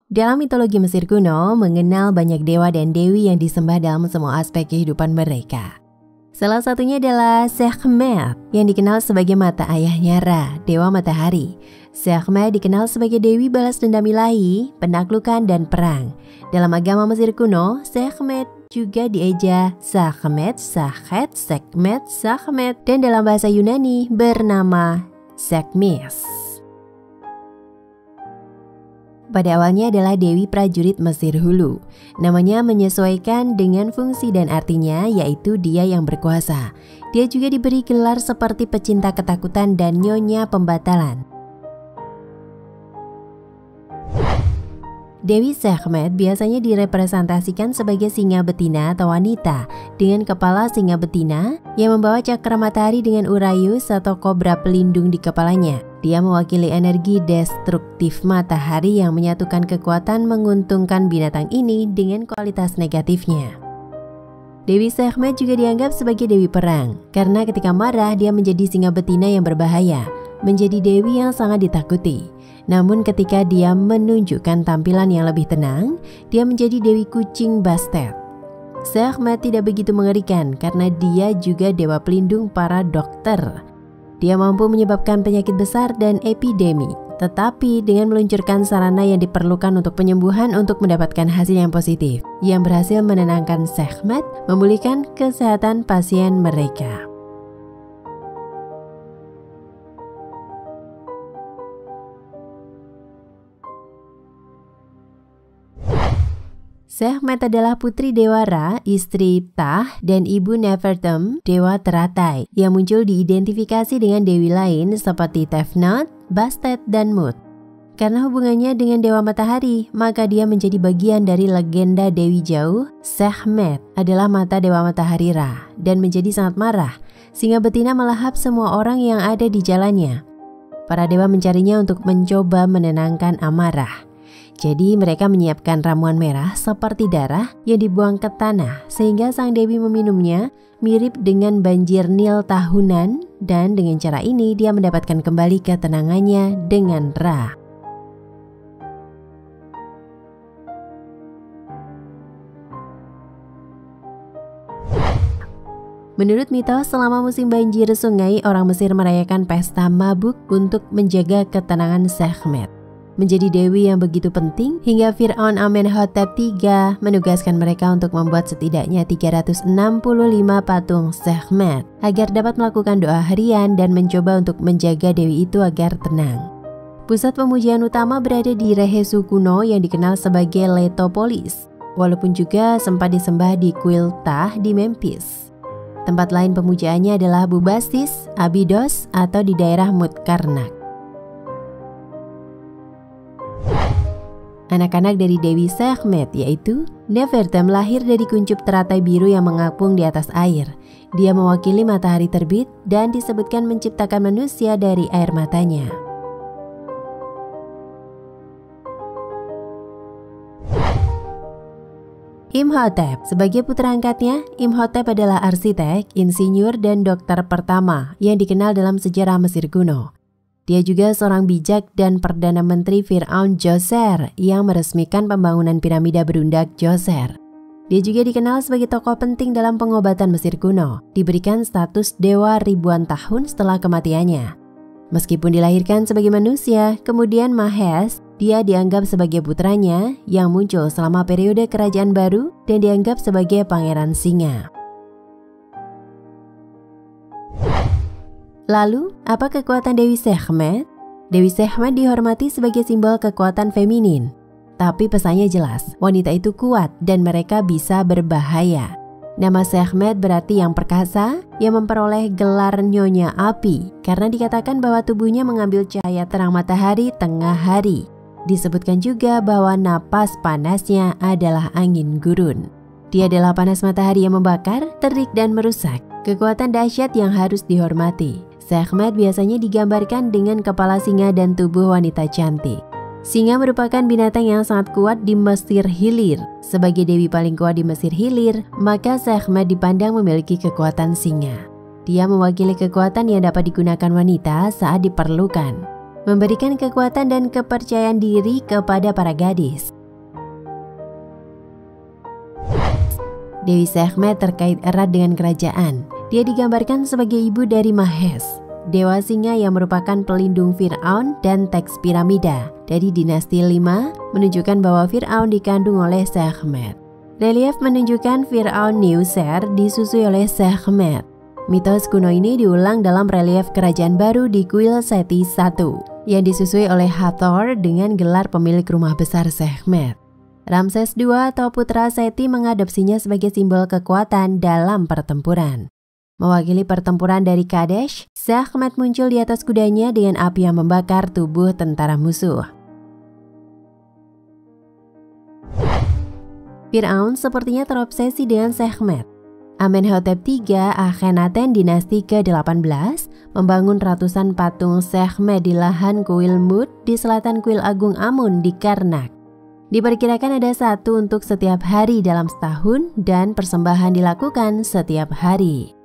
Dalam mitologi Mesir kuno, mengenal banyak dewa dan dewi yang disembah dalam semua aspek kehidupan mereka. Salah satunya adalah Sekhmet yang dikenal sebagai mata ayahnya Ra, dewa matahari. Sekhmet dikenal sebagai dewi balas dendam ilahi, penaklukan, dan perang. Dalam agama Mesir kuno, Sekhmet juga dieja Sekhmet, Sakhet, Sekhmet, Sekhmet, dan dalam bahasa Yunani bernama Sekhmis. Pada awalnya adalah dewi prajurit Mesir Hulu. Namanya menyesuaikan dengan fungsi dan artinya, yaitu dia yang berkuasa. Dia juga diberi gelar seperti pecinta ketakutan dan nyonya pembatalan. Dewi Sekhmet biasanya direpresentasikan sebagai singa betina atau wanita dengan kepala singa betina yang membawa cakra matahari dengan Urayus atau kobra pelindung di kepalanya. Dia mewakili energi destruktif matahari yang menyatukan kekuatan menguntungkan binatang ini dengan kualitas negatifnya. Dewi Sekhmet juga dianggap sebagai dewi perang karena ketika marah dia menjadi singa betina yang berbahaya, menjadi dewi yang sangat ditakuti. Namun ketika dia menunjukkan tampilan yang lebih tenang, dia menjadi dewi kucing Bastet. Sekhmet tidak begitu mengerikan karena dia juga dewa pelindung para dokter. Dia mampu menyebabkan penyakit besar dan epidemi, tetapi dengan meluncurkan sarana yang diperlukan untuk penyembuhan untuk mendapatkan hasil yang positif, yang berhasil menenangkan Sekhmet, memulihkan kesehatan pasien mereka. Sekhmet adalah putri dewa Ra, istri Ptah, dan ibu Nefertem, dewa teratai, yang muncul diidentifikasi dengan dewi lain seperti Tefnut, Bastet, dan Mut. Karena hubungannya dengan dewa matahari, maka dia menjadi bagian dari legenda Dewi Jauh. Sekhmet adalah mata dewa matahari Ra, dan menjadi sangat marah. Singa betina melahap semua orang yang ada di jalannya. Para dewa mencarinya untuk mencoba menenangkan amarah. Jadi mereka menyiapkan ramuan merah seperti darah yang dibuang ke tanah sehingga sang dewi meminumnya mirip dengan banjir Nil tahunan, dan dengan cara ini dia mendapatkan kembali ketenangannya dengan Ra. Menurut mitos, selama musim banjir sungai, orang Mesir merayakan pesta mabuk untuk menjaga ketenangan Sekhmet. Menjadi dewi yang begitu penting hingga Fir'aun Amenhotep III menugaskan mereka untuk membuat setidaknya 365 patung Sekhmet agar dapat melakukan doa harian dan mencoba untuk menjaga dewi itu agar tenang. Pusat pemujian utama berada di Rehesu kuno yang dikenal sebagai Letopolis, walaupun juga sempat disembah di kuil Ptah di Memphis. Tempat lain pemujaannya adalah Bubastis, Abydos, atau di daerah Mutkarnak. Anak-anak dari Dewi Sekhmet yaitu Nefertem lahir dari kuncup teratai biru yang mengapung di atas air. Dia mewakili matahari terbit dan disebutkan menciptakan manusia dari air matanya. Imhotep. Sebagai putra angkatnya, Imhotep adalah arsitek, insinyur, dan dokter pertama yang dikenal dalam sejarah Mesir kuno. Dia juga seorang bijak dan Perdana Menteri Fir'aun Djoser yang meresmikan pembangunan piramida berundak Djoser. Dia juga dikenal sebagai tokoh penting dalam pengobatan Mesir kuno, diberikan status dewa ribuan tahun setelah kematiannya. Meskipun dilahirkan sebagai manusia, kemudian Mahes, dia dianggap sebagai putranya yang muncul selama periode kerajaan baru dan dianggap sebagai pangeran singa. Lalu, apa kekuatan Dewi Sekhmet? Dewi Sekhmet dihormati sebagai simbol kekuatan feminin. Tapi pesannya jelas, wanita itu kuat dan mereka bisa berbahaya. Nama Sekhmet berarti yang perkasa, yang memperoleh gelar Nyonya Api, karena dikatakan bahwa tubuhnya mengambil cahaya terang matahari tengah hari. Disebutkan juga bahwa napas panasnya adalah angin gurun. Dia adalah panas matahari yang membakar, terik, dan merusak. Kekuatan dahsyat yang harus dihormati. Sekhmet biasanya digambarkan dengan kepala singa dan tubuh wanita cantik. Singa merupakan binatang yang sangat kuat di Mesir Hilir. Sebagai dewi paling kuat di Mesir Hilir, maka Sekhmet dipandang memiliki kekuatan singa. Dia mewakili kekuatan yang dapat digunakan wanita saat diperlukan, memberikan kekuatan dan kepercayaan diri kepada para gadis. Dewi Sekhmet terkait erat dengan kerajaan. Dia digambarkan sebagai ibu dari Mahes, dewa singa yang merupakan pelindung Fir'aun dan teks piramida dari dinasti 5 menunjukkan bahwa Fir'aun dikandung oleh Sekhmet. Relief menunjukkan Fir'aun Niuser disusui oleh Sekhmet. Mitos kuno ini diulang dalam relief kerajaan baru di kuil Seti I yang disusui oleh Hathor dengan gelar pemilik rumah besar Sekhmet. Ramses II atau putra Seti mengadopsinya sebagai simbol kekuatan dalam pertempuran. Mewakili pertempuran dari Kadesh, Sekhmet muncul di atas kudanya dengan api yang membakar tubuh tentara musuh. Fir'aun sepertinya terobsesi dengan Sekhmet. Amenhotep III Akhenaten dinasti ke-18 membangun ratusan patung Sekhmet di lahan kuil Mut di selatan kuil Agung Amun di Karnak. Diperkirakan ada satu untuk setiap hari dalam setahun dan persembahan dilakukan setiap hari.